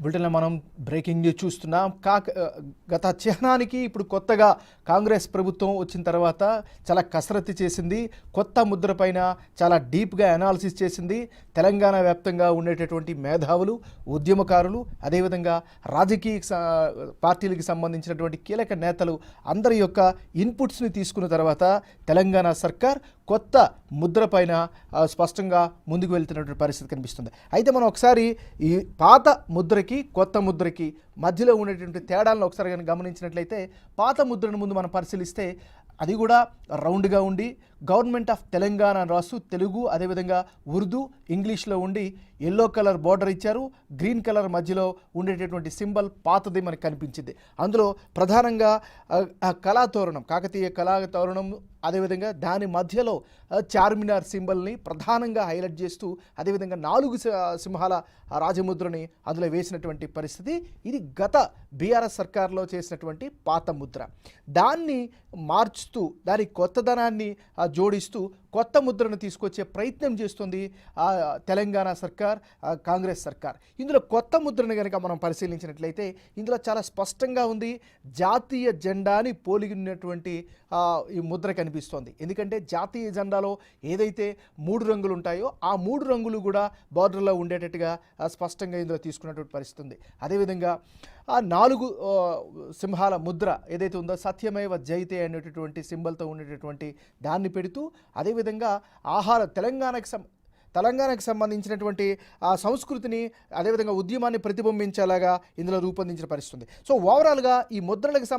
బులెటిన్లో మనం breaking news చూస్తున్నాం. గత చిహ్నానికి ఇప్పుడు కొత్తగా కాంగ్రెస్ ప్రభుత్వం వచ్చిన తర్వాత చాలా కసరత్తు చేసింది. కొత్త ముద్ర పైన చాలా డీప్గా అనాలిసిస్ చేసింది. తెలంగాణ వ్యాప్తంగా ఉండేటటువంటి మేధావులు, ఉద్యమకారులు, అదేవిధంగా రాజకీయ పార్టీలకు సంబంధించినటువంటి కీలక నేతలు అందరి యొక్క ఇన్పుట్స్ని తీసుకున్న తర్వాత తెలంగాణ సర్కార్ కొత్త ముద్ర పైన స్పష్టంగా ముందుకు వెళ్తున్నటువంటి పరిస్థితి కనిపిస్తుంది. అయితే మనం ఒకసారి ఈ పాత ముద్రకి కొత్త ముద్రకి మధ్యలో ఉండేటువంటి తేడాలను ఒకసారి కానీ గమనించినట్లయితే, పాత ముద్రను ముందు మనం పరిశీలిస్తే అది కూడా రౌండ్గా ఉండి గవర్నమెంట్ ఆఫ్ తెలంగాణ రాసు తెలుగు, అదేవిధంగా ఉర్దూ, ఇంగ్లీష్లో ఉండి ఎల్లో కలర్ బార్డర్ ఇచ్చారు. గ్రీన్ కలర్ మధ్యలో ఉండేటటువంటి సింబల్ పాతది మనకు కనిపించింది. అందులో ప్రధానంగా కళాతోరణం, కాకతీయ కళాతోరణం, అదేవిధంగా దాని మధ్యలో చార్మినార్ సింబల్ని ప్రధానంగా హైలైట్ చేస్తూ, అదేవిధంగా 4 సింహాల రాజముద్రని అందులో వేసినటువంటి పరిస్థితి. ఇది గత బీఆర్ఎస్ సర్కార్లో చేసినటువంటి పాత ముద్ర. దాన్ని మార్చుతూ దాని కొత్తదనాన్ని జోడిస్తూ కొత్త ముద్రను తీసుకొచ్చే ప్రయత్నం చేస్తుంది తెలంగాణ సర్కార్, కాంగ్రెస్ సర్కార్. ఇందులో కొత్త ముద్రను కనుక మనం పరిశీలించినట్లయితే ఇందులో చాలా స్పష్టంగా ఉంది, జాతీయ జెండాని పోలిగినటువంటి ఈ ముద్ర కనిపిస్తోంది. ఎందుకంటే జాతీయ జెండాలో ఏదైతే 3 రంగులు ఉంటాయో ఆ 3 రంగులు కూడా బార్డర్లో ఉండేటట్టుగా స్పష్టంగా ఇందులో తీసుకున్నటువంటి పరిస్థితి ఉంది. అదేవిధంగా ఆ 4 సింహాల ముద్ర ఏదైతే ఉందో సత్యమేవ జయతే అనేటటువంటి సింబల్తో ఉండేటటువంటి దాన్ని పెడుతూ, అదేవిధంగా తెలంగాణకు సంబంధించినటువంటి ఆ సంస్కృతిని, అదేవిధంగా ఉద్యమాన్ని ప్రతిబింబించేలాగా ఇందులో రూపొందించిన పరిస్థితి ఉంది. సో ఓవరాల్గా ఈ ముద్రలకు